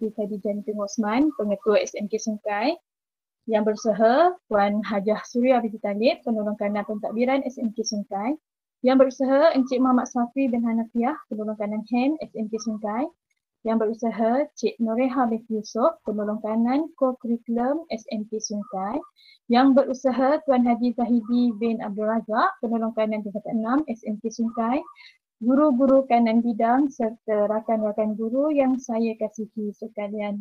Siti Khadijah binti Osman, Pengetua SMK Sungai. Yang berusaha Puan Hajah Suria binti Talib, Penolong Kanan Pentadbiran SMK Sungai. Yang berusaha Encik Muhammad Safi bin Hanafiah, Penolong Kanan HEN SMK Sungai. Yang berusaha Cik Noreha binti Yusof, Penolong Kanan Co-Curriculum SMK Sungai. Yang berusaha Tuan Haji Zahidi bin Abdul Razak, Penolong Kanan Tingkatan 6 SMK Sungai. Guru-guru kanan bidang serta rakan-rakan guru yang saya kasihi sekalian.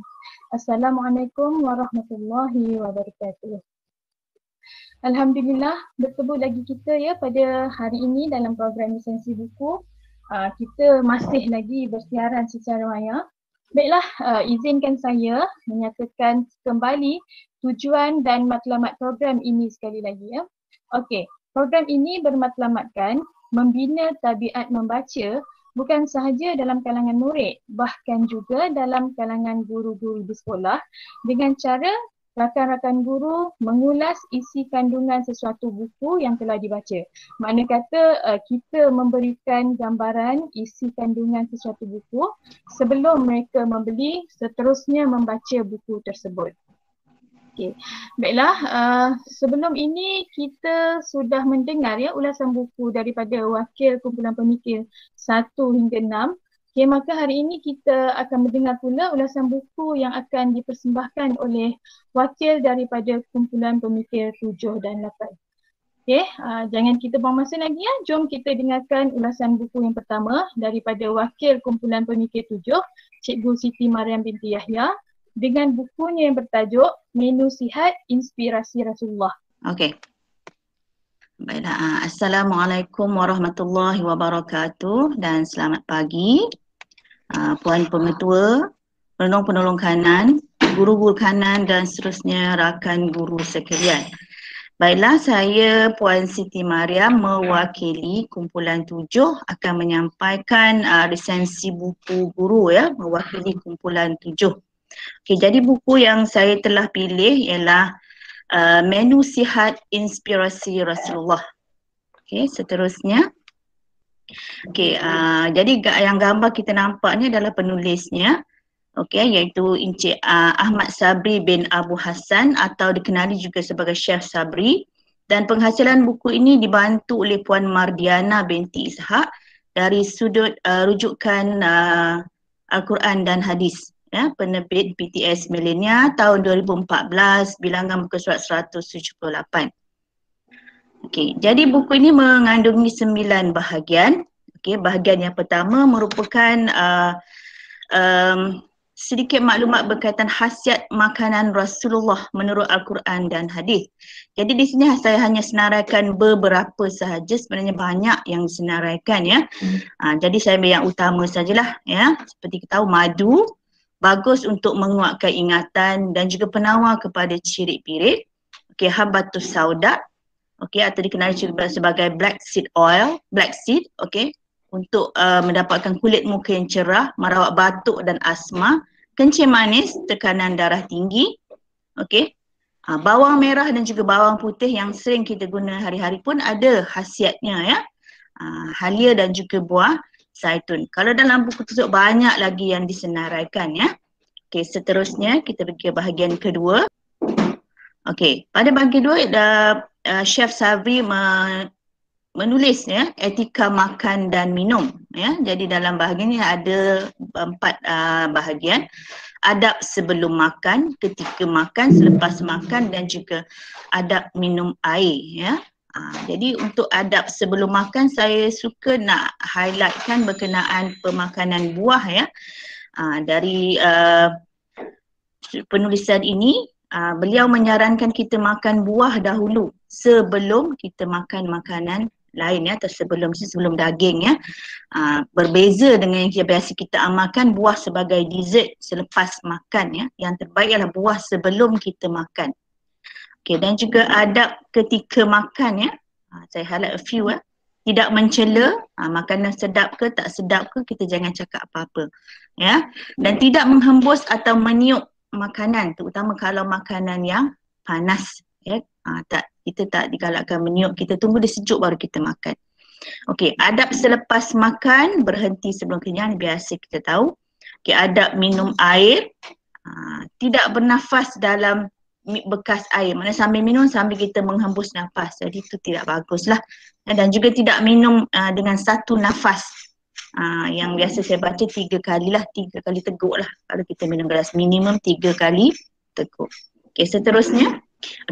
Assalamualaikum warahmatullahi wabarakatuh. Alhamdulillah, bertemu lagi kita ya pada hari ini dalam program lisensi buku. Kita masih lagi bersiaran secara maya. Baiklah, izinkan saya menyatakan kembali tujuan dan matlamat program ini sekali lagi ya. Okey, program ini bermatlamatkan membina tabiat membaca bukan sahaja dalam kalangan murid, bahkan juga dalam kalangan guru-guru di sekolah dengan cara rakan-rakan guru mengulas isi kandungan sesuatu buku yang telah dibaca. Makna kata kita memberikan gambaran isi kandungan sesuatu buku sebelum mereka membeli, seterusnya membaca buku tersebut. Okay. Baiklah, sebelum ini kita sudah mendengar ya ulasan buku daripada Wakil Kumpulan Pemikir 1 hingga 6. Okay, maka hari ini kita akan mendengar pula ulasan buku yang akan dipersembahkan oleh wakil daripada Kumpulan Pemikir 7 dan 8. Okay, jangan kita buang masa lagi ya. Jom kita dengarkan ulasan buku yang pertama daripada Wakil Kumpulan Pemikir 7, Cikgu Siti Mariam binti Yahya, dengan bukunya yang bertajuk Menu Sihat Inspirasi Rasulullah. Okey. Baiklah, Assalamualaikum warahmatullahi wabarakatuh dan selamat pagi Puan Pengetua, penolong-penolong kanan, guru-guru kanan dan seterusnya rakan guru sekalian. Baiklah, saya Puan Siti Mariam mewakili kumpulan 7 akan menyampaikan resensi buku guru ya, mewakili kumpulan 7. Okey, jadi buku yang saya telah pilih ialah Menu Sihat Inspirasi Rasulullah. Okey, seterusnya. Okey, jadi yang gambar kita nampak ni adalah penulisnya. Okey, iaitu Encik Ahmad Sabri bin Abu Hassan atau dikenali juga sebagai Syekh Sabri, dan penghasilan buku ini dibantu oleh Puan Mardiana binti Ishak dari sudut rujukan Al-Quran dan Hadis. Ya, penerbit BTS Milenia tahun 2014, bilangan muka surat 178. Okey, jadi buku ini mengandungi 9 bahagian. Okey, bahagian yang pertama merupakan sedikit maklumat berkaitan khasiat makanan Rasulullah menurut Al-Quran dan Hadis. Jadi di sini saya hanya senaraikan beberapa sahaja, sebenarnya banyak yang disenaraikan ya. Jadi saya ambil yang utama sajalah ya. Seperti kita tahu, madu bagus untuk menguatkan ingatan dan juga penawar kepada cirit-pirit. Okey, habbatus sauda, okey, atau dikenali juga sebagai black seed oil, black seed, okey, untuk mendapatkan kulit muka yang cerah, merawat batuk dan asma, kencing manis, tekanan darah tinggi, okey. Bawang merah dan juga bawang putih yang sering kita guna hari-hari pun ada khasiatnya ya. Halia dan juga buah zaitun. Kalau dalam buku tersebut banyak lagi yang disenaraikan ya. Okey, seterusnya kita pergi ke bahagian kedua. Okey, pada bahagian kedua Chef Sabri menulis ya etika makan dan minum ya. Jadi dalam bahagian ini ada 4 bahagian. Adab sebelum makan, ketika makan, selepas makan dan juga adab minum air ya. Jadi untuk adab sebelum makan saya suka nak highlightkan berkenaan pemakanan buah ya. Dari penulisan ini beliau menyarankan kita makan buah dahulu sebelum kita makan makanan lain ya, atau sebelum daging ya. Berbeza dengan yang biasa kita amalkan buah sebagai dessert selepas makan ya. Yang terbaik adalah buah sebelum kita makan. Okey, dan juga adab ketika makan ya. Saya highlight a few ya. Tidak mencela, makanan sedap ke tak sedap ke kita jangan cakap apa-apa ya. Dan tidak menghembus atau meniup makanan, terutama kalau makanan yang panas ya. Kita tak digalakkan meniup, kita tunggu dia sejuk baru kita makan. Okey, adab selepas makan, berhenti sebelum kenyang, biasa kita tahu. Okey, adab minum air, tidak bernafas dalam bekas air. Maksudnya sambil minum sambil kita menghembus nafas. Jadi itu tidak baguslah. Dan juga tidak minum dengan satu nafas. Yang biasa saya baca 3 kali lah, 3 kali teguk lah. Kalau kita minum gelas minimum 3 kali teguk. Okey, seterusnya.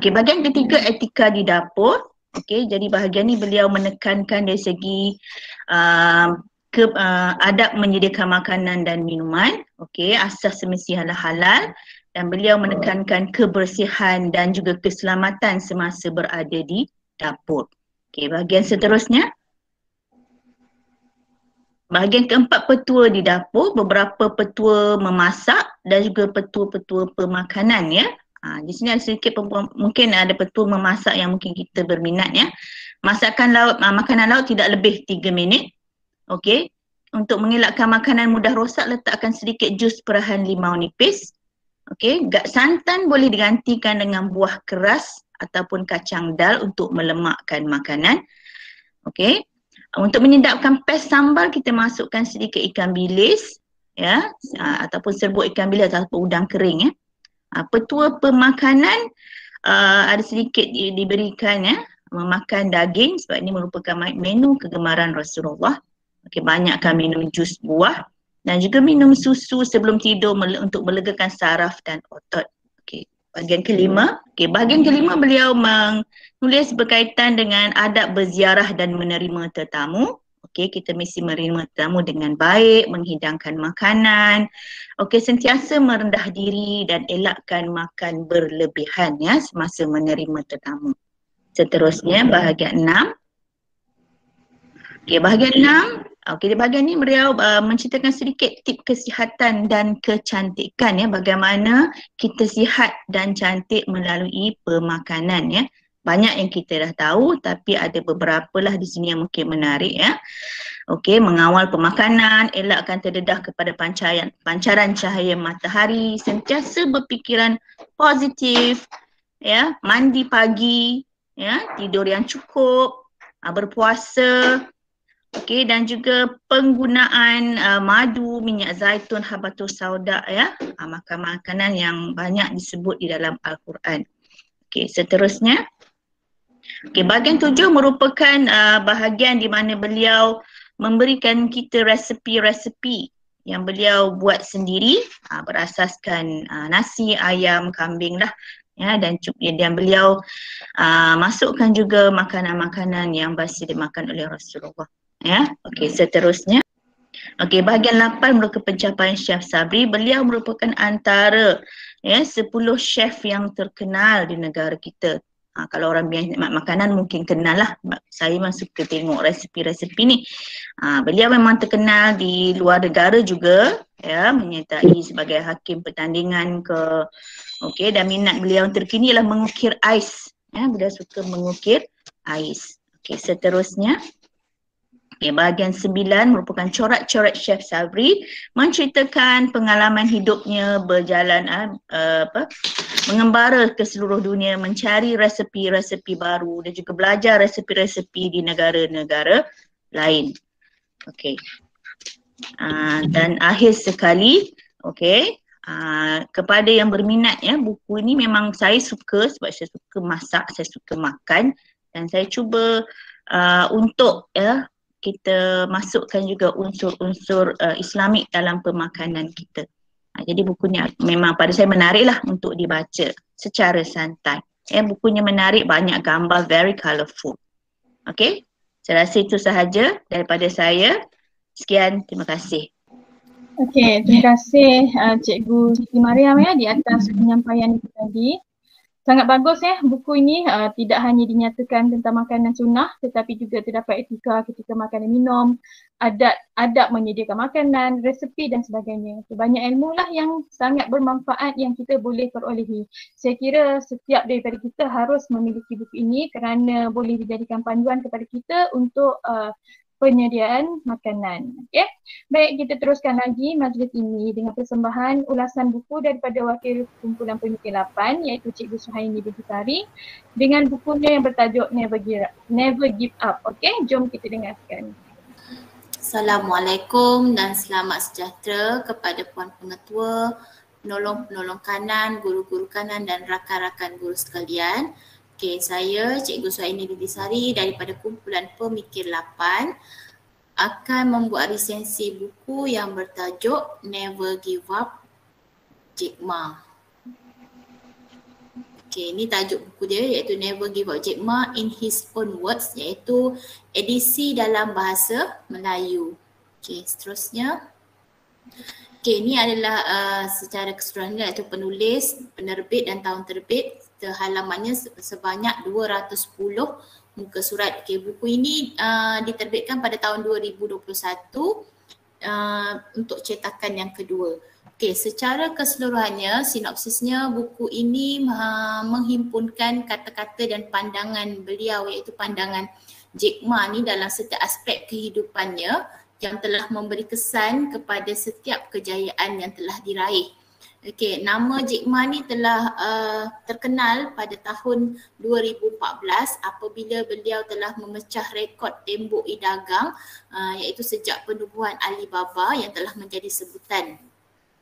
Okey, bahagian ketiga etika di dapur. Okey, jadi bahagian ni beliau menekankan dari segi adab menyediakan makanan dan minuman. Okey, asas semestinya halal. Dan beliau menekankan kebersihan dan juga keselamatan semasa berada di dapur. Okey, bahagian seterusnya. Bahagian keempat, petua di dapur, beberapa petua memasak dan juga petua-petua pemakanan ya. Di sini ada sedikit mungkin ada petua memasak yang mungkin kita berminat ya. Masakan laut, makanan laut tidak lebih 3 minit. Okey. Untuk mengelakkan makanan mudah rosak, letakkan sedikit jus perahan limau nipis. Okey, santan boleh digantikan dengan buah keras ataupun kacang dal untuk melemakkan makanan. Okey. Untuk menyedapkan pes sambal, kita masukkan sedikit ikan bilis ya, ataupun serbuk ikan bilis ataupun udang kering ya. Petua pemakanan ada sedikit diberikan ya, memakan daging sebab ini merupakan menu kegemaran Rasulullah. Okey, banyakkan minum jus buah dan juga minum susu sebelum tidur untuk melegakan saraf dan otot. Okey, bahagian kelima. Okey, bahagian kelima beliau menulis berkaitan dengan adab berziarah dan menerima tetamu. Okey, kita mesti menerima tetamu dengan baik, menghidangkan makanan. Okey, sentiasa merendah diri dan elakkan makan berlebihan ya semasa menerima tetamu. Seterusnya bahagian 6. Okey, bahagian 6. Okey, di bahagian ni beliau menceritakan sedikit tip kesihatan dan kecantikan ya, bagaimana kita sihat dan cantik melalui pemakanan ya. Banyak yang kita dah tahu tapi ada beberapa lah di sini yang mungkin menarik ya. Okey, mengawal pemakanan, elakkan terdedah kepada pancaran cahaya matahari, sentiasa berfikiran positif ya, mandi pagi ya, tidur yang cukup, berpuasa. Okey, dan juga penggunaan madu, minyak zaitun, habatus sauda ya, makanan yang banyak disebut di dalam Al-Quran. Okey, seterusnya. Okey, bahagian 7 merupakan bahagian di mana beliau memberikan kita resepi-resepi yang beliau buat sendiri berasaskan nasi, ayam, kambing lah ya, dan beliau masukkan juga makanan-makanan yang biasa dimakan oleh Rasulullah. Ya, okey, seterusnya. Okey, bahagian 8 merupakan pencapaian Chef Sabri. Beliau merupakan antara 10 chef yang terkenal di negara kita. Kalau orang biasa makanan mungkin kenal lah. Saya memang suka tengok resepi-resepi ni. Beliau memang terkenal di luar negara juga ya, menyertai sebagai hakim pertandingan ke. Okey, dan minat beliau yang terkini ialah mengukir ais. Ya, beliau suka mengukir ais. Okey, seterusnya. Okay, bahagian 9 merupakan corak-corak Chef Sabri, menceritakan pengalaman hidupnya berjalan mengembara ke seluruh dunia, mencari resepi-resepi baru dan juga belajar resepi-resepi di negara-negara lain. Okey. Dan akhir sekali, okey, kepada yang berminat ya, buku ini memang saya suka sebab saya suka masak, saya suka makan dan saya cuba untuk ya kita masukkan juga unsur-unsur Islamik dalam pemakanan kita. Jadi bukunya memang pada saya menarik lah untuk dibaca secara santai. Bukunya menarik, banyak gambar, very colourful. Okay, saya rasa itu sahaja daripada saya. Sekian, terima kasih. Okay, terima kasih Cikgu Siti Mariam ya di atas penyampaian itu tadi. Sangat bagus ya buku ini, tidak hanya dinyatakan tentang makanan sunnah tetapi juga terdapat etika ketika makan dan minum, adab menyediakan makanan, resepi dan sebagainya. Banyak ilmu lah yang sangat bermanfaat yang kita boleh perolehi. Saya kira setiap daripada kita harus memiliki buku ini kerana boleh dijadikan panduan kepada kita untuk penyediaan makanan. Okay. Baik, kita teruskan lagi majlis ini dengan persembahan ulasan buku daripada wakil kumpulan pemikir 8 iaitu Cikgu Suhaini Bugitari dengan bukunya yang bertajuk Never Give Up. Okay, jom kita dengarkan. Assalamualaikum dan selamat sejahtera kepada Puan Pengetua, penolong-penolong kanan, guru-guru kanan dan rakan-rakan guru sekalian. Okey, saya Cikgu Suhaini Bidisari daripada kumpulan Pemikir 8 akan membuat resensi buku yang bertajuk Never Give Up Jack Ma. Okey, ini tajuk buku dia iaitu Never Give Up Jack Ma in His Own Words, iaitu edisi dalam bahasa Melayu. Okey, seterusnya. Okey, ini adalah secara keseluruhan iaitu penulis, penerbit dan tahun terbit. Halamannya sebanyak 210 muka surat. Okey, buku ini diterbitkan pada tahun 2021 untuk cetakan yang kedua. Okey, secara keseluruhannya, sinopsisnya buku ini menghimpunkan kata-kata dan pandangan beliau iaitu pandangan Jack Ma ni dalam setiap aspek kehidupannya yang telah memberi kesan kepada setiap kejayaan yang telah diraih. Okey, nama Jack Ma ni telah terkenal pada tahun 2014 apabila beliau telah memecah rekod tembok e-dagang iaitu sejak penubuhan Alibaba yang telah menjadi sebutan.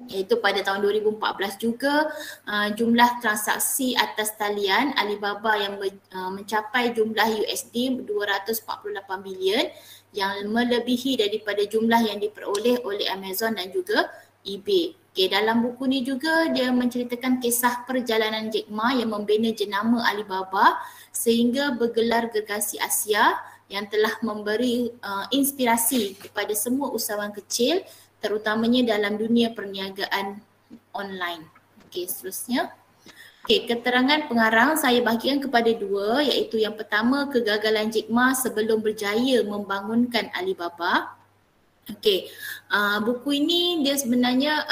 Iaitu pada tahun 2014 juga jumlah transaksi atas talian Alibaba yang mencapai jumlah USD 248 bilion yang melebihi daripada jumlah yang diperoleh oleh Amazon dan juga eBay. Okay, dalam buku ni juga dia menceritakan kisah perjalanan Jack Ma yang membina jenama Alibaba sehingga bergelar gergasi Asia yang telah memberi inspirasi kepada semua usahawan kecil terutamanya dalam dunia perniagaan online. Okey, seterusnya. Okey, keterangan pengarang saya bahagikan kepada dua iaitu yang pertama kegagalan Jack Ma sebelum berjaya membangunkan Alibaba. Okey, buku ini dia sebenarnya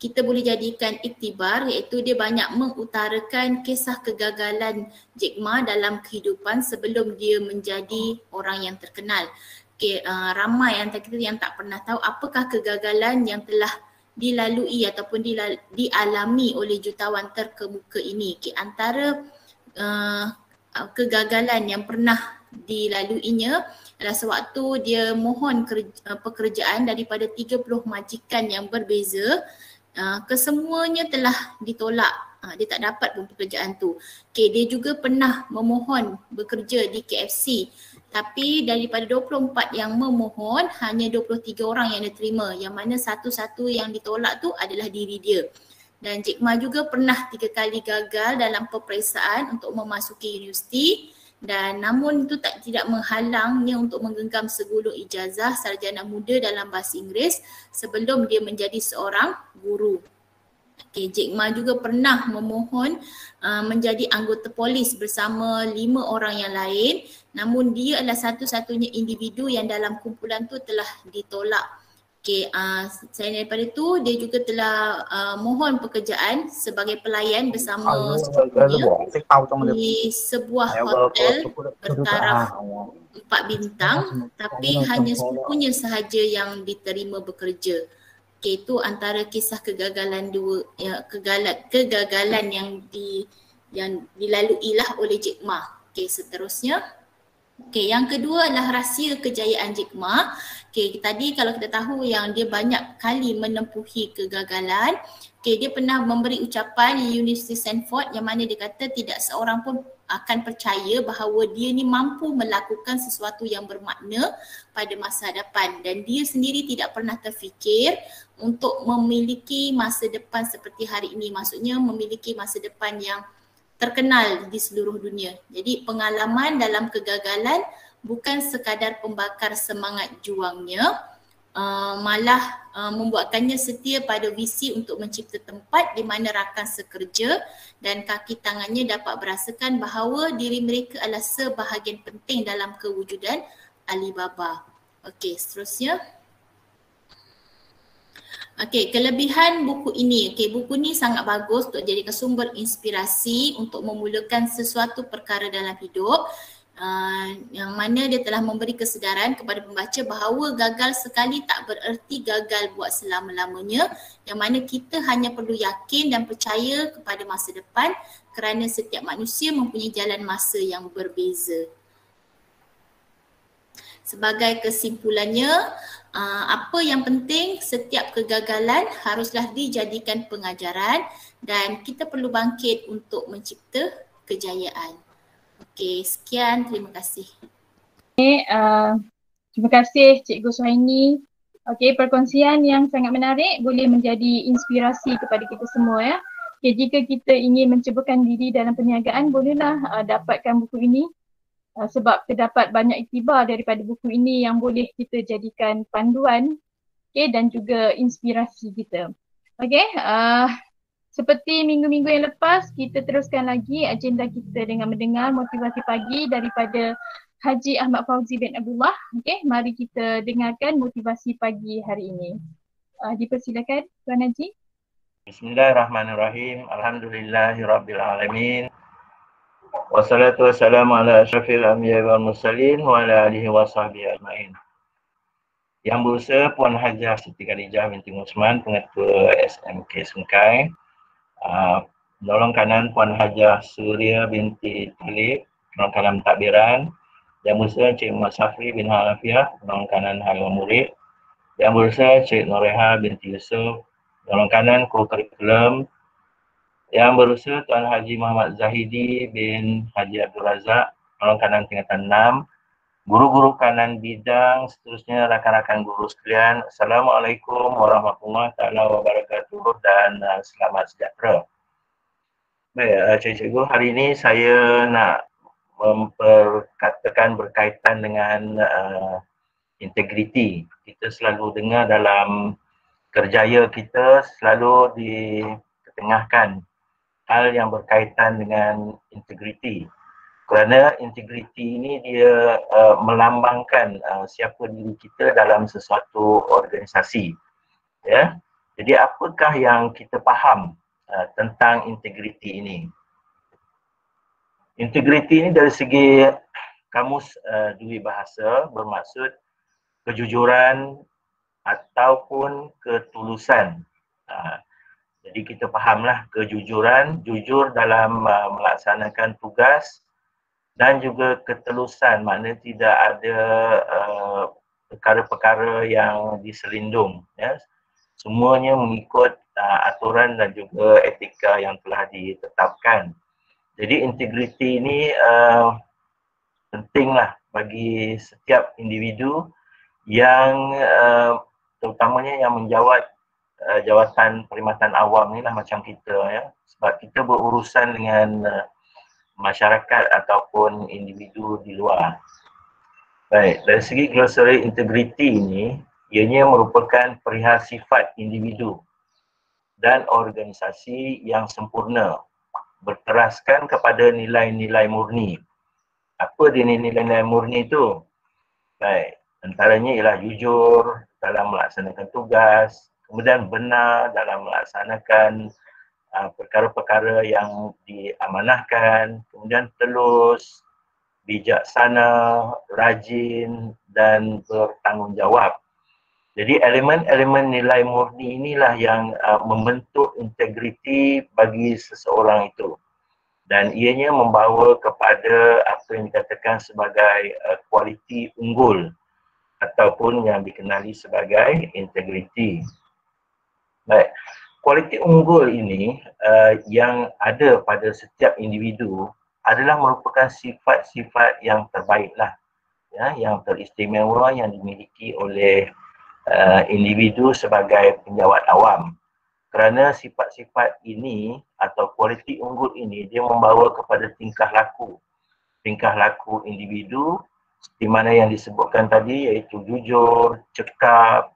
kita boleh jadikan iktibar iaitu dia banyak mengutarakan kisah kegagalan Jack Ma dalam kehidupan sebelum dia menjadi orang yang terkenal. Okay, ramai antara kita yang tak pernah tahu apakah kegagalan yang telah dilalui ataupun dialami oleh jutawan terkemuka ini. Okay, antara kegagalan yang pernah dilaluinya adalah sewaktu dia mohon pekerjaan daripada 30 majikan yang berbeza, kesemuanya telah ditolak. Dia tak dapat pun pekerjaan tu. Okay, dia juga pernah memohon bekerja di KFC. Tapi daripada 24 yang memohon, hanya 23 orang yang diterima. Yang mana satu-satu yang ditolak tu adalah diri dia. Dan Jack Ma juga pernah 3 kali gagal dalam peperiksaan untuk memasuki universiti. Dan namun itu tidak menghalangnya untuk menggenggam segulung ijazah sarjana muda dalam bahasa Inggeris sebelum dia menjadi seorang guru. Okay, Jack Ma juga pernah memohon menjadi anggota polis bersama 5 orang yang lain, namun dia adalah satu-satunya individu yang dalam kumpulan tu telah ditolak. Okay, selain daripada itu dia juga telah mohon pekerjaan sebagai pelayan bersama suaminya di sebuah hotel bertaraf 4 bintang, tapi hanya sepupunya sahaja yang diterima bekerja. Okay, itu antara kisah kegagalan kegagalan yang dilaluilah oleh Jack Ma. Okay, seterusnya. Okay, yang kedua adalah rahsia kejayaan Jack Ma. Okay, tadi kalau kita tahu yang dia banyak kali menempuhi kegagalan. Okay, dia pernah memberi ucapan di Universiti Stanford yang mana dia kata tidak seorang pun akan percaya bahawa dia ni mampu melakukan sesuatu yang bermakna pada masa depan dan dia sendiri tidak pernah terfikir untuk memiliki masa depan seperti hari ini, maksudnya memiliki masa depan yang terkenal di seluruh dunia. Jadi pengalaman dalam kegagalan bukan sekadar pembakar semangat juangnya, malah membuatkannya setia pada visi untuk mencipta tempat di mana rakan sekerja dan kaki tangannya dapat merasakan bahawa diri mereka adalah sebahagian penting dalam kewujudan Alibaba. Okey, seterusnya. Okey, kelebihan buku ini. Okey, buku ni sangat bagus untuk jadikan sumber inspirasi untuk memulakan sesuatu perkara dalam hidup. Yang mana dia telah memberi kesedaran kepada pembaca bahawa gagal sekali tak bererti gagal buat selama-lamanya, yang mana kita hanya perlu yakin dan percaya kepada masa depan kerana setiap manusia mempunyai jalan masa yang berbeza. Sebagai kesimpulannya, apa yang penting, setiap kegagalan haruslah dijadikan pengajaran dan kita perlu bangkit untuk mencipta kejayaan. Okey, sekian, terima kasih. Terima kasih Cikgu Suhaini. Okey, perkongsian yang sangat menarik boleh menjadi inspirasi kepada kita semua ya. Okay, jika kita ingin menceburkan diri dalam perniagaan, bolehlah dapatkan buku ini sebab terdapat banyak iktibar daripada buku ini yang boleh kita jadikan panduan dan juga inspirasi kita. Okey, seperti minggu-minggu yang lepas, kita teruskan lagi agenda kita dengan mendengar motivasi pagi daripada Haji Ahmad Fauzi bin Abdullah. Okey, mari kita dengarkan motivasi pagi hari ini. Dipersilakan Tuan Haji. Bismillahirrahmanirrahim. Alhamdulillahirabbil alamin. Wassalatu wassalamu ala asyrafil anbiya'i wal mursalin wa ala alihi washabbihi ajmain. Yang berusaha Puan Hajah Siti Khadijah binti Osman, Pengetua SMK Sungai. Penolong kanan Puan Hajah Suria binti Talib, penolong kanan mentadbiran. Yang berusaha Cik Muhammad Safri bin Halafiah, penolong kanan Halal Murid. Yang berusaha Cik Noreha binti Yusuf, penolong kanan Kurikulum. Yang berusaha Tuan Haji Muhammad Zahidi bin Haji Abdul Razak, penolong kanan tingkatan 6. Guru-guru kanan bidang, seterusnya rakan-rakan guru sekalian. Assalamualaikum warahmatullahi wabarakatuh dan selamat sejahtera. Baik, cikgu, hari ini saya nak memperkatakan berkaitan dengan integriti. Kita selalu dengar dalam kerjaya kita selalu diketengahkan hal yang berkaitan dengan integriti. Kerana integriti ini dia melambangkan siapa diri kita dalam sesuatu organisasi. Ya. Jadi apakah yang kita faham tentang integriti ini? Integriti ini dari segi kamus dui bahasa bermaksud kejujuran ataupun ketulusan. Jadi kita fahamlah kejujuran, jujur dalam melaksanakan tugas dan juga ketelusan, maknanya tidak ada perkara-perkara yang diselindung. Ya. Semuanya mengikut aturan dan juga etika yang telah ditetapkan. Jadi integriti ini pentinglah bagi setiap individu yang terutamanya yang menjawat jawatan perkhidmatan awam ni lah macam kita ya, sebab kita berurusan dengan masyarakat ataupun individu di luar. Baik, dari segi glossary integriti ini, ianya merupakan perihal sifat individu dan organisasi yang sempurna, berteraskan kepada nilai-nilai murni. Apa dia nilai-nilai murni itu? Baik, antaranya ialah jujur dalam melaksanakan tugas, kemudian benar dalam melaksanakan perkara-perkara yang diamanahkan, kemudian telus, bijaksana, rajin dan bertanggungjawab. Jadi elemen-elemen nilai murni inilah yang membentuk integriti bagi seseorang itu. Dan ianya membawa kepada apa yang dikatakan sebagai kualiti unggul ataupun yang dikenali sebagai integriti. Baik, kualiti unggul ini yang ada pada setiap individu adalah merupakan sifat-sifat yang terbaiklah, ya, yang teristimewa yang dimiliki oleh individu sebagai penjawat awam. Kerana sifat-sifat ini atau kualiti unggul ini dia membawa kepada tingkah laku individu di mana yang disebutkan tadi iaitu jujur, cekap,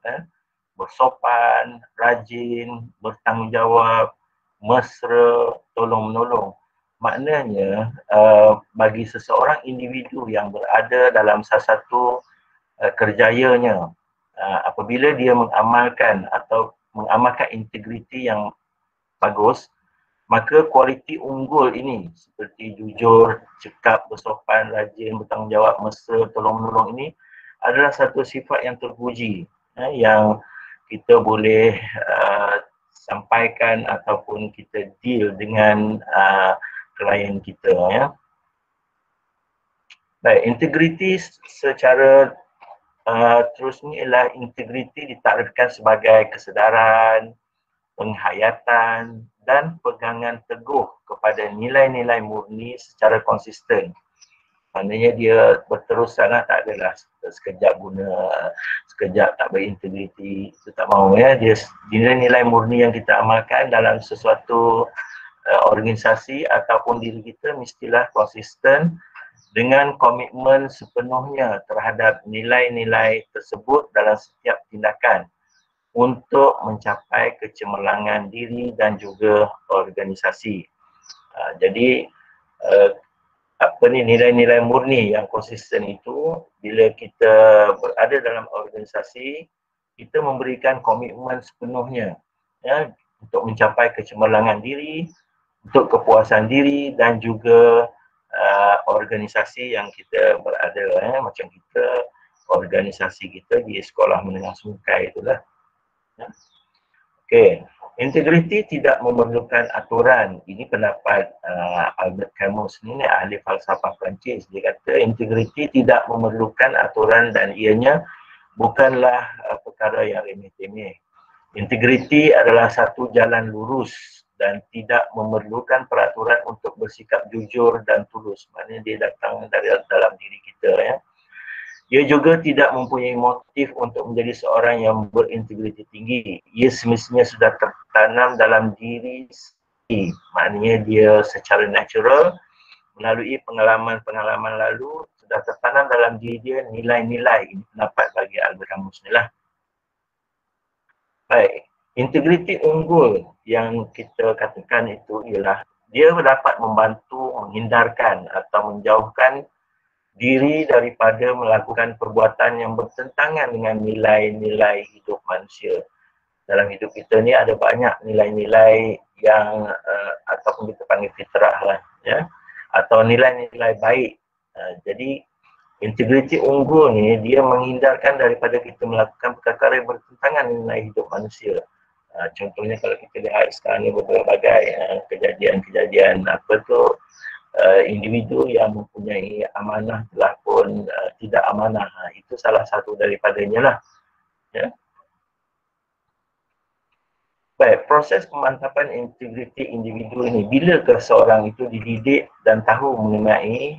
bersopan, rajin, bertanggungjawab, mesra, tolong-menolong. Maknanya bagi seseorang individu yang berada dalam salah satu kerjayanya, apabila dia mengamalkan integriti yang bagus, maka kualiti unggul ini seperti jujur, cekap, bersopan, rajin, bertanggungjawab, mesra, tolong-menolong ini adalah satu sifat yang terpuji yang kita boleh sampaikan ataupun kita deal dengan klien kita ya. Baik, integriti secara Terus ni ialah integriti ditarifkan sebagai kesedaran, penghayatan dan pegangan teguh kepada nilai-nilai murni secara konsisten. Maknanya dia berterusan lah, tak adalah sekejap guna, sekejap tak berintegriti, itu tak mahu ya. Dia nilai-nilai murni yang kita amalkan dalam sesuatu organisasi ataupun diri kita mestilah konsisten dengan komitmen sepenuhnya terhadap nilai-nilai tersebut dalam setiap tindakan untuk mencapai kecemerlangan diri dan juga organisasi. Jadi nilai-nilai murni yang konsisten itu, bila kita berada dalam organisasi, kita memberikan komitmen sepenuhnya ya, untuk mencapai kecemerlangan diri, untuk kepuasan diri dan juga organisasi yang kita berada ya. Macam kita, organisasi kita di sekolah menengah Sungai itulah. Okey, integriti tidak memerlukan aturan. Ini pendapat Albert Camus ni, ahli falsafah Perancis. Dia kata integriti tidak memerlukan aturan dan ianya bukanlah perkara yang remeh-temeh. Integriti adalah satu jalan lurus dan tidak memerlukan peraturan untuk bersikap jujur dan tulus. Maknanya dia datang dari dalam diri kita ya. Ia juga tidak mempunyai motif untuk menjadi seorang yang berintegriti tinggi. Ia semestinya sudah tertanam dalam diri sendiri. Maknanya dia secara natural, melalui pengalaman-pengalaman lalu, sudah tertanam dalam diri dia nilai-nilai. Ini pendapat bagi Albert Camus ni lah. Baik, integriti unggul yang kita katakan itu ialah dia dapat membantu menghindarkan atau menjauhkan diri daripada melakukan perbuatan yang bertentangan dengan nilai-nilai hidup manusia. Dalam hidup kita ni ada banyak nilai-nilai yang ataupun kita panggil fitrah lah ya, atau nilai-nilai baik. Jadi integriti unggul ni dia menghindarkan daripada kita melakukan perkara yang bertentangan dengan nilai hidup manusia. Contohnya kalau kita lihat sekarang ni berbagai kejadian apa tu, individu yang mempunyai amanah telah pun tidak amanah. Itu salah satu daripadanya lah ya. Baik, proses pemantapan integriti individu ini, bilakah seorang itu dididik dan tahu mengenai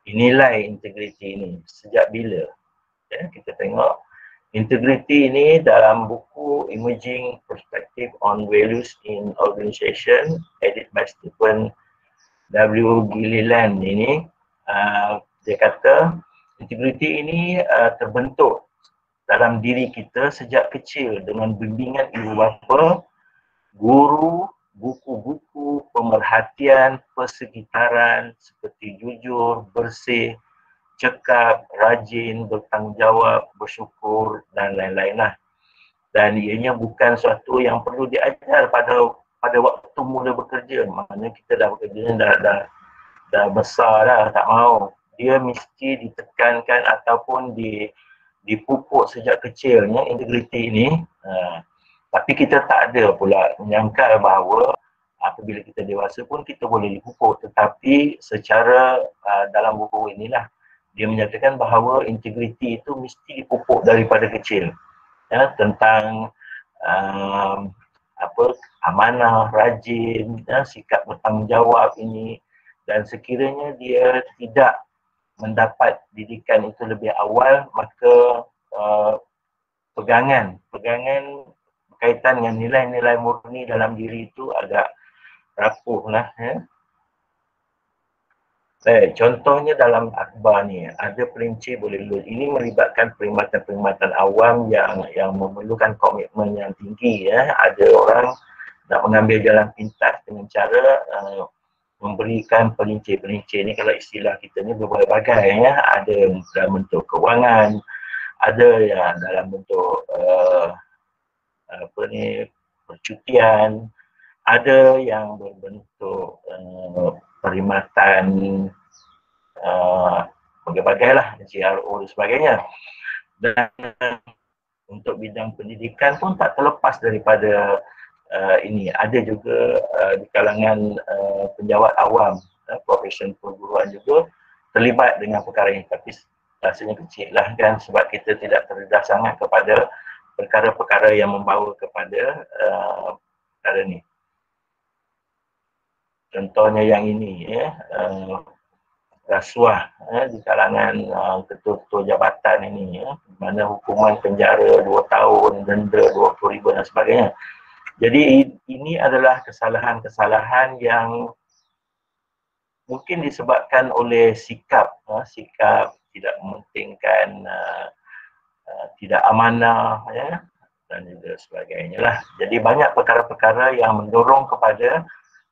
nilai integriti ini? Sejak bila? Ya, kita tengok integriti ini dalam buku Emerging Perspective on Values in Organization, edit by Stephen W. Gilliland ini, dia kata integriti ini terbentuk dalam diri kita sejak kecil dengan bimbingan ibu bapa, guru, buku-buku, pemerhatian, persekitaran seperti jujur, bersih, cekap, rajin, bertanggungjawab, bersyukur dan lain-lain lah. Dan ianya bukan suatu yang perlu diajar pada waktu mula bekerja. Maknanya kita dah bekerja dah besar dah, tak mahu. Dia mesti ditekankan ataupun dipupuk sejak kecilnya integriti ini. Tapi kita tak ada pula menyangkal bahawa apabila kita dewasa pun kita boleh dipupuk. Tetapi secara dalam buku inilah dia menyatakan bahawa integriti itu mesti dipupuk daripada kecil ya, tentang amanah, rajin, ya, sikap bertanggungjawab ini. Dan sekiranya dia tidak mendapat didikan itu lebih awal, maka pegangan berkaitan dengan nilai-nilai murni dalam diri itu agak rapuh lah ya. Contohnya dalam akhbar ni ada perinci boleh lulus. Ini melibatkan perkhidmatan awam yang memerlukan komitmen yang tinggi ya. Ada orang nak mengambil jalan pintas dengan cara memberikan perinci ni, kalau istilah kita ni berbagai ya. Ada dalam bentuk kewangan, ada yang dalam bentuk percutian, ada yang berbentuk perkhidmatan berbagai lah, CRO dan sebagainya. Dan untuk bidang pendidikan pun tak terlepas daripada ini. Ada juga di kalangan penjawat awam, profesion perguruan juga terlibat dengan perkara ini. Tapi rasanya kecil lah kan, sebab kita tidak terdedah sangat kepada perkara-perkara yang membawa kepada perkara ni. Contohnya yang ini ya, rasuah di kalangan ketua-ketua jabatan ini ya, mana hukuman penjara 2 tahun, denda 20,000 dan sebagainya. Jadi ini adalah kesalahan-kesalahan yang mungkin disebabkan oleh sikap tidak mementingkan, tidak amanah ya, dan juga sebagainya lah. Jadi banyak perkara-perkara yang mendorong kepada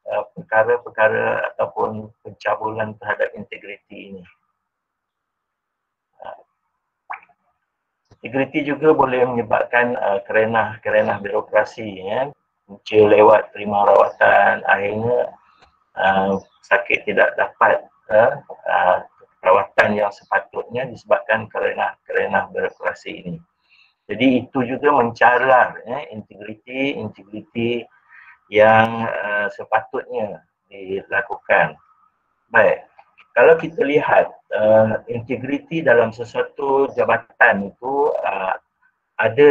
perkara-perkara ataupun pencabulan terhadap integriti ini. Integriti juga boleh menyebabkan kerenah birokrasi ya. Punca lewat terima rawatan, akhirnya sakit tidak dapat perawatan yang sepatutnya disebabkan kerenah birokrasi ini. Jadi itu juga mencalar integriti yang sepatutnya dilakukan. Baik, kalau kita lihat integriti dalam sesuatu jabatan itu ada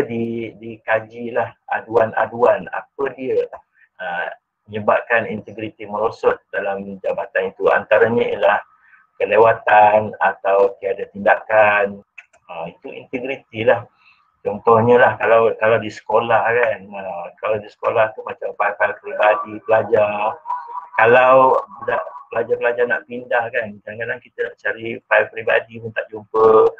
dikajilah aduan-aduan apa dia menyebabkan integriti merosot dalam jabatan itu. Antaranya ialah kelewatan atau tiada tindakan, itu integriti lah. Contohnya lah kalau di sekolah kan, kalau di sekolah tu macam file-file peribadi pelajar. Kalau pelajar-pelajar nak pindah kan, kadang-kadang kita nak cari file peribadi pun tak jumpa.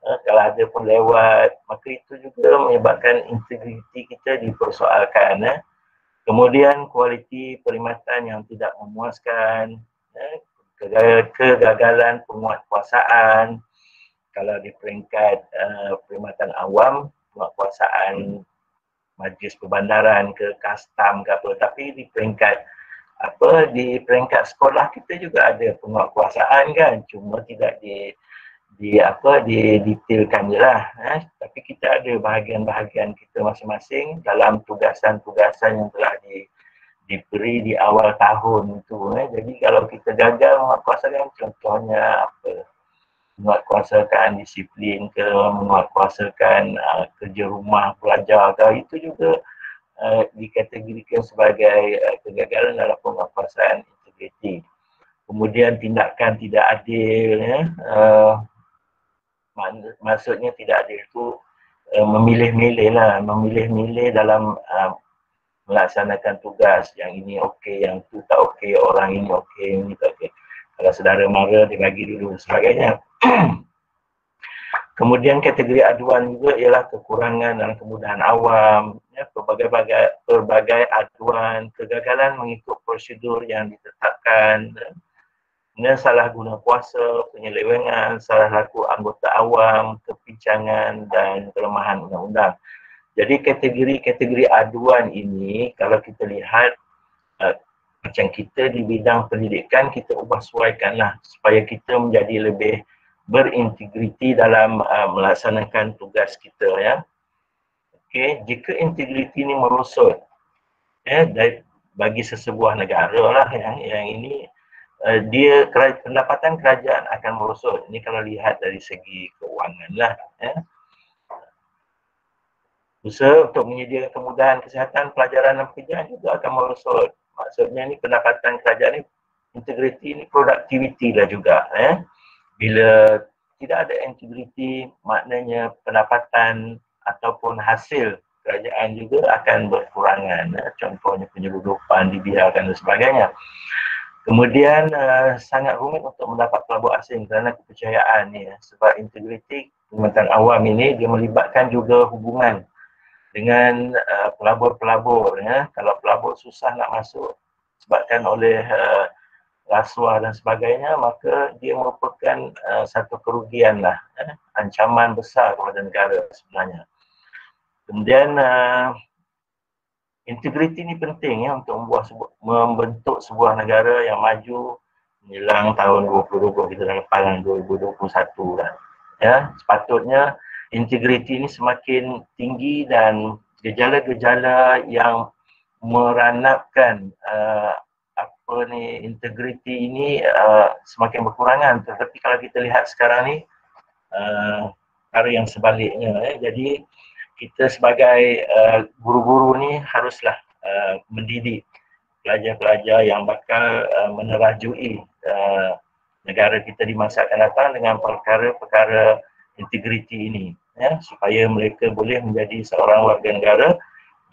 Kalau ada pun lewat, maka itu juga menyebabkan integriti kita dipersoalkan. Kemudian kualiti perkhidmatan yang tidak memuaskan, kegagalan penguatkuasaan. Kalau di peringkat perkhidmatan awam, penguatkuasaan majlis perbandaran ke kastam ke apa, tapi di peringkat sekolah kita juga ada penguatkuasaan kan, cuma tidak didetailkan je lah. Tapi kita ada bahagian-bahagian kita masing-masing dalam tugasan-tugasan yang telah diberi di awal tahun tu. Jadi kalau kita gagal menguatkuasakan, contohnya apa? Menguatkuasakan disiplin ke, menguatkuasakan kerja rumah pelajar ke, itu juga dikategorikan sebagai kegagalan dalam penguatkuasaan integriti. Kemudian tindakan tidak adil ya, maksudnya tidak adil itu memilih-milih dalam melaksanakan tugas. Yang ini okey, yang tu tak okey, orang ini okey, ini tak okey. Kalau saudara marah, dibagi dulu sebagainya. Kemudian kategori aduan juga ialah kekurangan dalam kemudahan awam, ya, pelbagai aduan, kegagalan mengikut prosedur yang ditetapkan, salah guna kuasa, penyelewengan, salah laku anggota awam, kepincangan dan kelemahan undang-undang. Jadi kategori-kategori aduan ini kalau kita lihat macam kita di bidang pendidikan, kita ubah suaikanlah supaya kita menjadi lebih berintegriti dalam melaksanakan tugas kita ya. Okey, jika integriti ini merosot ya, bagi sesebuah negara lah yang ini dia pendapatan kerajaan akan merosot. Ini kalau lihat dari segi keuangan lah ya. Usaha untuk menyediakan kemudahan kesihatan, pelajaran dan pekerjaan juga akan merosot. Maksudnya ni pendapatan kerajaan ni, integriti ni produktiviti lah juga. Bila tidak ada integriti, maknanya pendapatan ataupun hasil kerajaan juga akan berkurangan. Contohnya penyeludupan, dibiarkan dan sebagainya. Kemudian sangat rumit untuk mendapat pelabur asing kerana kepercayaan ni. Sebab integriti perkhidmatan awam ini dia melibatkan juga hubungan dengan pelabur-pelabur ya. Kalau pelabur susah nak masuk sebabkan oleh rasuah dan sebagainya, maka dia merupakan satu kerugian lah, ancaman besar kepada negara sebenarnya. Kemudian integriti ini penting ya untuk membentuk sebuah negara yang maju menjelang tahun 2020, kita dah lepas 2021 dah. Ya, sepatutnya integriti ini semakin tinggi dan gejala-gejala yang meranapkan integriti ini semakin berkurangan. Tetapi kalau kita lihat sekarang ni perkara yang sebaliknya. Jadi kita sebagai guru-guru ni haruslah mendidik pelajar-pelajar yang bakal menerajui negara kita di masa akan datang dengan perkara-perkara integriti ini, ya, supaya mereka boleh menjadi seorang warga negara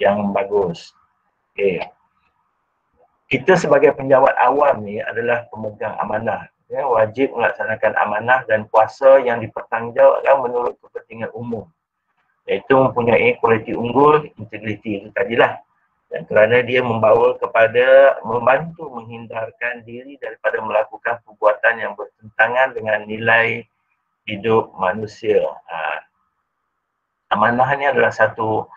yang bagus. Okay. Kita sebagai penjawat awam ni adalah pemegang amanah, ya, wajib melaksanakan amanah dan kuasa yang dipertanggungjawabkan menurut kepentingan umum, iaitu mempunyai kualiti unggul, integriti itu tadilah, dan kerana dia membawa kepada membantu menghindarkan diri daripada melakukan perbuatan yang bertentangan dengan nilai hidup manusia. Amanah ni adalah satu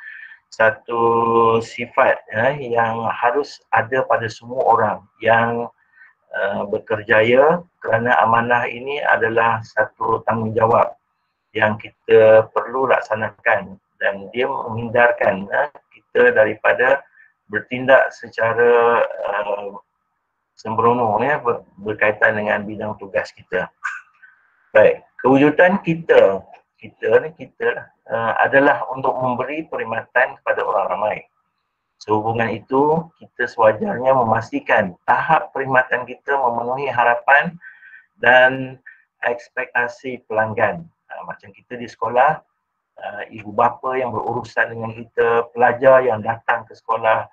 sifat, ya, yang harus ada pada semua orang yang bekerjaya, kerana amanah ini adalah satu tanggungjawab yang kita perlu laksanakan, dan dia menghindarkan kita daripada bertindak secara sembrono, ya, berkaitan dengan bidang tugas kita. Baik, kewujudan kita adalah untuk memberi perkhidmatan kepada orang ramai. Sehubungan itu, kita sewajarnya memastikan tahap perkhidmatan kita memenuhi harapan dan ekspektasi pelanggan. Macam kita di sekolah, ibu bapa yang berurusan dengan kita, pelajar yang datang ke sekolah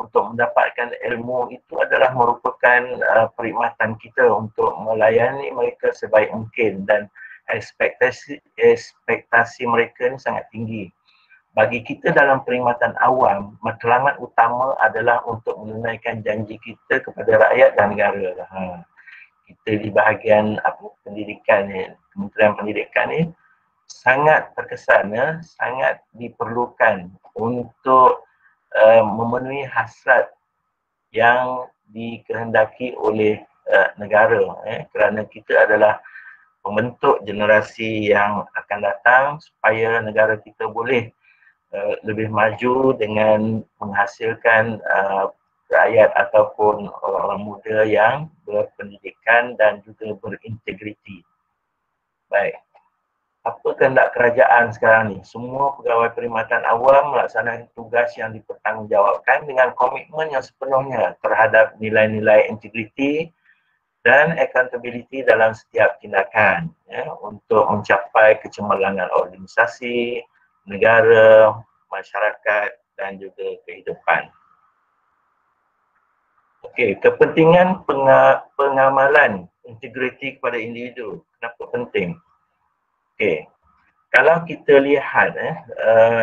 untuk mendapatkan ilmu, itu adalah merupakan perkhidmatan kita untuk melayani mereka sebaik mungkin, dan ekspektasi mereka ni sangat tinggi. Bagi kita dalam perkhidmatan awam, matlamat utama adalah untuk menunaikan janji kita kepada rakyat dan negara. Kita di bahagian pendidikan ni, Kementerian Pendidikan ni sangat terkesan, ya, sangat diperlukan untuk memenuhi hasrat yang dikehendaki oleh negara, kerana kita adalah membentuk generasi yang akan datang supaya negara kita boleh lebih maju dengan menghasilkan rakyat ataupun orang muda yang berpendidikan dan juga berintegriti. Baik, apa kehendak kerajaan sekarang ni? Semua pegawai perkhidmatan awam melaksanakan tugas yang dipertanggungjawabkan dengan komitmen yang sepenuhnya terhadap nilai-nilai integriti dan accountability dalam setiap tindakan, ya, untuk mencapai kecemerlangan organisasi, negara, masyarakat dan juga kehidupan. Okey, kepentingan pengamalan integriti kepada individu. Kenapa penting? Okey, kalau kita lihat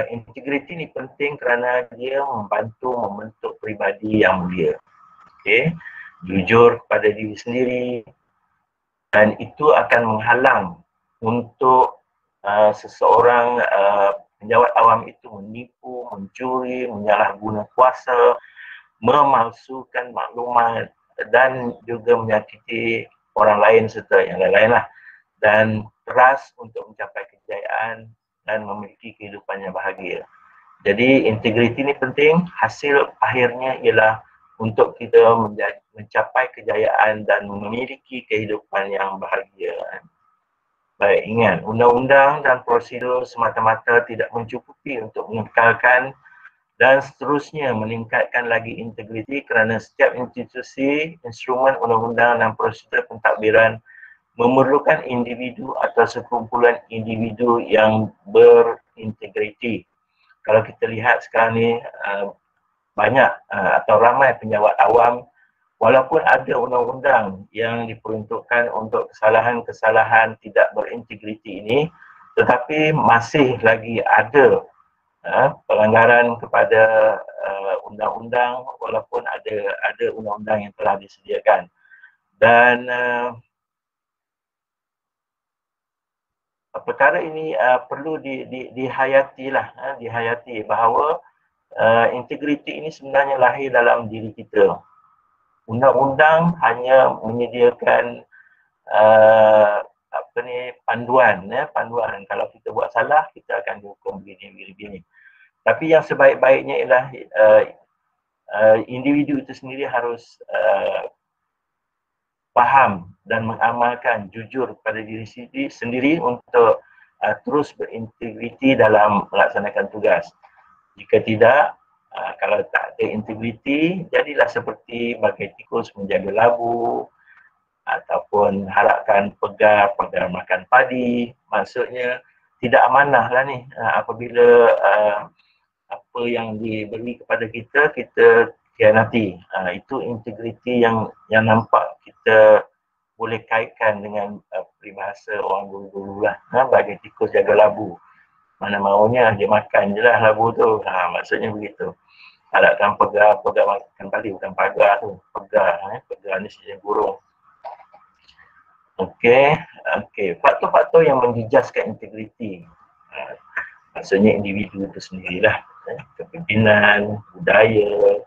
integriti ni penting kerana dia membantu membentuk peribadi yang mulia. Okey, jujur kepada diri sendiri, dan itu akan menghalang untuk seseorang penjawat awam itu menipu, mencuri, menyalahguna kuasa, memalsukan maklumat dan juga menyakiti orang lain serta yang lain-lain lah, dan keras untuk mencapai kejayaan dan memiliki kehidupan yang bahagia. Jadi integriti ni penting, hasil akhirnya ialah untuk kita mencapai kejayaan dan memiliki kehidupan yang bahagia. Baik, ingat, undang-undang dan prosedur semata-mata tidak mencukupi untuk mengekalkan dan seterusnya meningkatkan lagi integriti, kerana setiap institusi, instrumen undang-undang dan prosedur pentadbiran memerlukan individu atau sekumpulan individu yang berintegriti. Kalau kita lihat sekarang ni, banyak atau ramai penjawat awam, walaupun ada undang-undang yang diperuntukkan untuk kesalahan-kesalahan tidak berintegriti ini, tetapi masih lagi ada pelanggaran kepada undang-undang, walaupun ada undang-undang yang telah disediakan. Dan perkara ini perlu dihayati bahawa integriti ini sebenarnya lahir dalam diri kita. Undang-undang hanya menyediakan panduan, panduan. Kalau kita buat salah, kita akan dihukum begini. Tapi yang sebaik-baiknya ialah individu itu sendiri harus faham dan mengamalkan jujur pada diri sendiri untuk terus berintegriti dalam melaksanakan tugas. Jika tidak, kalau tak ada integriti, jadilah seperti bagai tikus menjaga labu ataupun harapkan pegar makan padi. Maksudnya tidak amanah lah ni. Apabila apa yang diberi kepada kita, kita khianati. Itu integriti yang nampak kita boleh kaitkan dengan peribahasa orang dulu-dulu lah. Bagai tikus jaga labu. Mana maunya dia makan je lah labu tu. Maksudnya begitu. Harapkan pegar makan padi, bukan pagar tu. Pegar ni sejenis burung. Okey. Faktor-faktor yang menjejaskan integriti. Maksudnya individu itu sendirilah. Kepimpinan, budaya,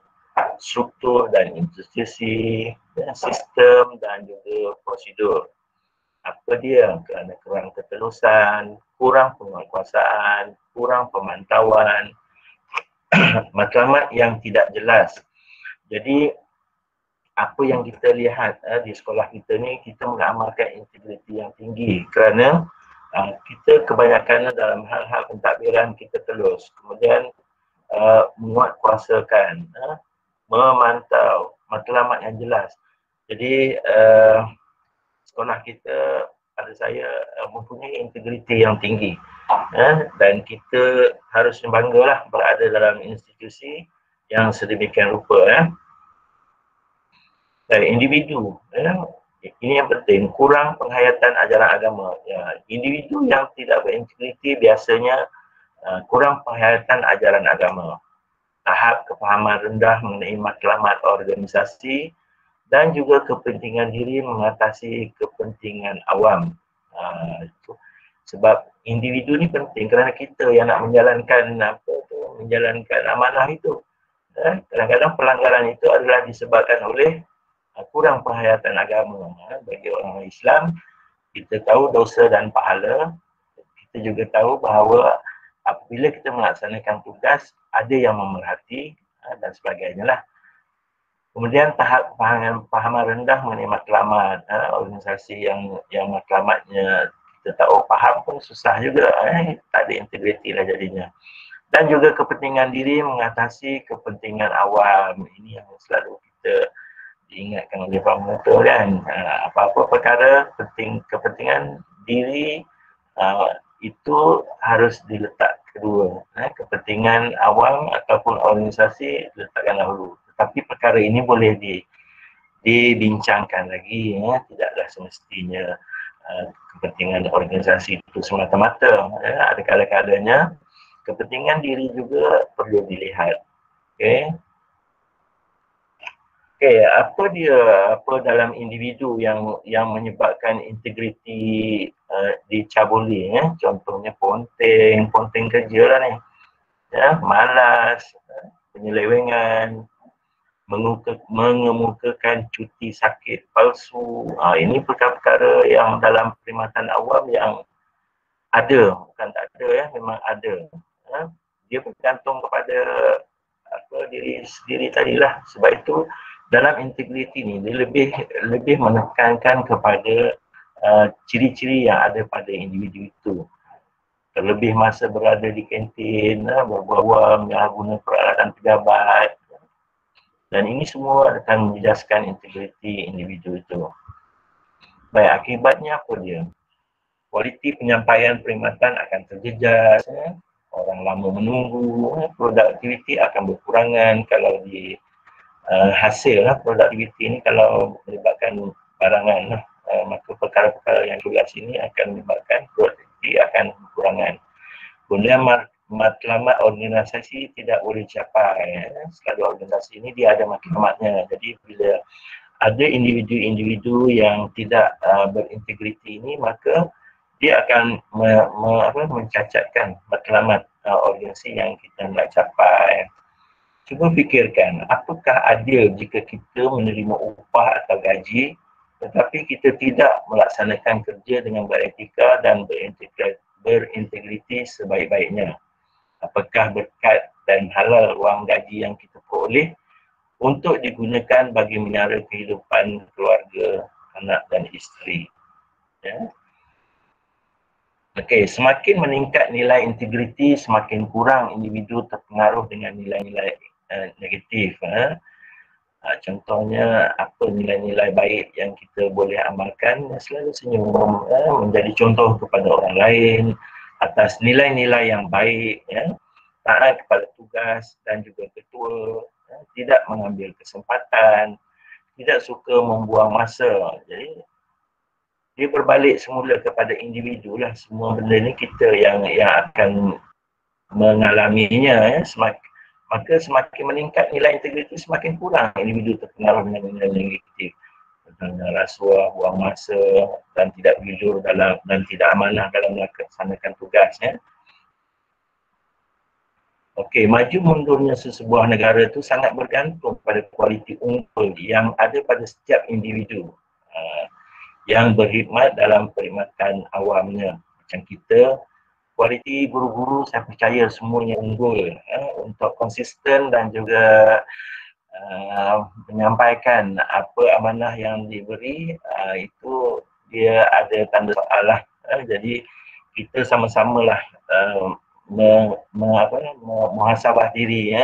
struktur dan institusi, sistem dan juga prosedur. Apa dia? Kerana kurang ketelusan, kurang penguatkuasaan, kurang pemantauan, matlamat yang tidak jelas. Jadi apa yang kita lihat di sekolah kita ni, kita mengamalkan integriti yang tinggi kerana kita kebanyakan dalam hal-hal pentadbiran kita telus. Kemudian menguatkuasakan, memantau matlamat yang jelas. Jadi sekolah kita pada saya mempunyai integriti yang tinggi, dan kita harus banggalah berada dalam institusi yang sedemikian rupa. Individu, ini yang penting, kurang penghayatan ajaran agama. Individu yang tidak berintegriti biasanya kurang penghayatan ajaran agama. Tahap kefahaman rendah mengenai matlamat organisasi dan juga kepentingan diri mengatasi kepentingan awam. Sebab individu ni penting kerana kita yang nak menjalankan menjalankan amanah itu. Kadang-kadang pelanggaran itu adalah disebabkan oleh kurang penghayatan agama. Bagi orang Islam, kita tahu dosa dan pahala. Kita juga tahu bahawa apabila kita melaksanakan tugas, ada yang memerhati dan sebagainya lah. Kemudian tahap pahaman rendah mengenai matlamat. Organisasi yang matlamatnya kita tahu faham pun susah juga. Tak ada integriti lah jadinya. Dan juga kepentingan diri mengatasi kepentingan awam. Ini yang selalu kita diingatkan oleh Pak Mentua kan. Apa-apa perkara kepentingan diri itu harus diletak kedua. Kepentingan awam ataupun organisasi diletakkan dahulu. Tetapi perkara ini boleh dibincangkan lagi. Tidaklah semestinya kepentingan organisasi itu semata-mata. Ada kala-kalanya kepentingan diri juga perlu dilihat. Apa dalam individu yang menyebabkan integriti dicabuli, contohnya ponteng kerja lah ni, malas, penyelewengan, mengemukakan cuti sakit palsu. Ini perkara-perkara yang dalam perkhidmatan awam yang ada, bukan tak ada, memang ada. Dia bergantung kepada diri sendiri tadilah. Sebab itu dalam integriti ni dia lebih menekankan kepada ciri-ciri yang ada pada individu itu. Terlebih masa berada di kantin, berbual, menyalahguna peralatan pejabat. Dan ini semua akan menjejaskan integriti individu itu. Baik, akibatnya apa dia? Kualiti penyampaian perkhidmatan akan terjejas. Orang lama menunggu, produktiviti akan berkurangan kalau di hasil produktiviti ini kalau melibatkan barangan, maka perkara-perkara yang tugas ini akan melibatkan produktiviti akan berkurangan. Kemudian matlamat organisasi tidak boleh capai. Selalu organisasi ini dia ada matlamatnya. Jadi bila ada individu-individu yang tidak berintegriti ini, maka dia akan mencacatkan matlamat organisasi yang kita nak capai. Cuba fikirkan, apakah adil jika kita menerima upah atau gaji tetapi kita tidak melaksanakan kerja dengan beretika dan berintegriti sebaik-baiknya? Apakah berkat dan halal wang gaji yang kita peroleh untuk digunakan bagi menyara kehidupan keluarga anak dan isteri. Ya. Okey, semakin meningkat nilai integriti, semakin kurang individu terpengaruh dengan nilai-nilai negatif. Contohnya apa nilai-nilai baik yang kita boleh amalkan, selalu senyum, menjadi contoh kepada orang lain atas nilai-nilai yang baik, taat kepada tugas dan juga ketua, tidak mengambil kesempatan, tidak suka membuang masa. Jadi dia berbalik semula kepada individu lah, semua benda ni kita yang akan mengalaminya. Maka semakin meningkat nilai integriti, semakin kurang individu terpengaruh dengan nilai negatif. Contohnya rasuah, buang masa dan tidak jujur dan tidak amanah dalam melaksanakan tugas. Okey, maju mundurnya sesebuah negara itu sangat bergantung pada kualiti unggul yang ada pada setiap individu yang berkhidmat dalam perkhidmatan awamnya. Macam kita, kualiti guru-guru saya percaya semuanya unggul untuk konsisten dan juga menyampaikan apa amanah yang diberi, itu dia ada tanda soal lah. Jadi kita sama-samalah muhasabah diri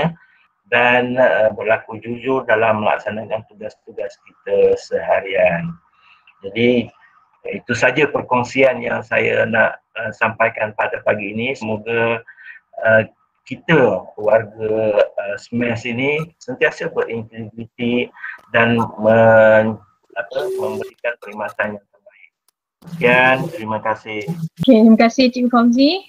dan berlaku jujur dalam melaksanakan tugas-tugas kita seharian. Jadi itu saja perkongsian yang saya nak sampaikan pada pagi ini. Semoga kita warga SMAS ini sentiasa berintegriti dan memberikan perkhidmatan yang terbaik. Sekian, terima kasih. Okay, terima kasih Cikgu Fauzi.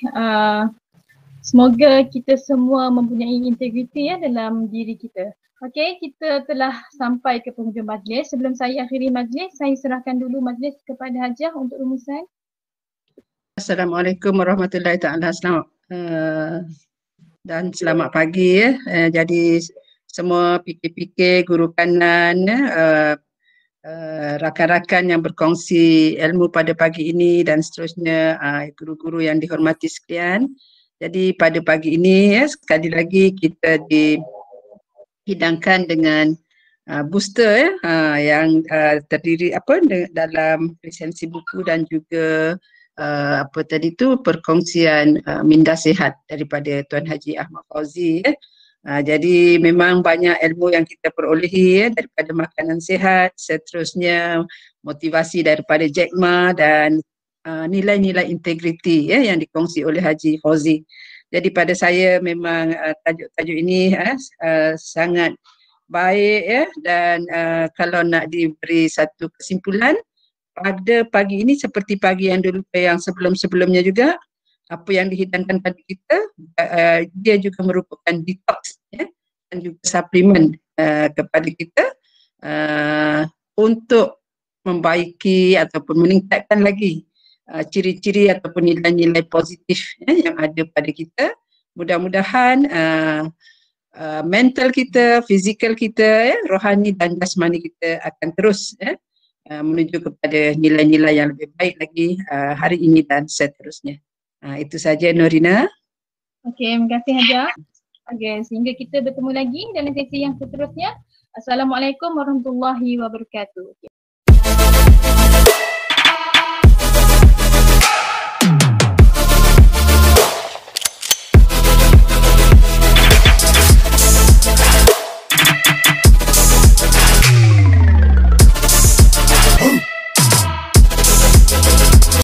Semoga kita semua mempunyai integriti dalam diri kita. Okey, kita telah sampai ke penghujung majlis. Sebelum saya akhiri majlis, saya serahkan dulu majlis kepada Hajah untuk rumusan. Assalamualaikum warahmatullahi taala. Dan selamat pagi jadi semua PK-PK, guru kanan, rakan-rakan yang berkongsi ilmu pada pagi ini dan seterusnya, guru-guru yang dihormati sekalian. Jadi pada pagi ini sekali lagi kita dihidangkan dengan booster yang terdiri dalam lisensi buku dan juga perkongsian minda sihat daripada Tuan Haji Ahmad Fauzi. Jadi memang banyak ilmu yang kita perolehi daripada makanan sihat, seterusnya motivasi daripada Jack Ma dan nilai-nilai integriti yang dikongsi oleh Haji Fauzi. Jadi pada saya memang tajuk-tajuk ini sangat baik dan kalau nak diberi satu kesimpulan pada pagi ini seperti pagi yang dulu yang sebelum-sebelumnya juga, apa yang dihidangkan pada kita dia juga merupakan detox dan juga suplemen kepada kita untuk membaiki ataupun meningkatkan lagi ciri-ciri ataupun nilai-nilai positif yang ada pada kita. Mudah-mudahan mental kita, fizikal kita, rohani dan jasmani kita akan terus menuju kepada nilai-nilai yang lebih baik lagi hari ini dan seterusnya. Itu saja Norina. Okey, terima kasih Hajah. Okey, sehingga kita bertemu lagi dalam sesi yang seterusnya. Assalamualaikum warahmatullahi wabarakatuh.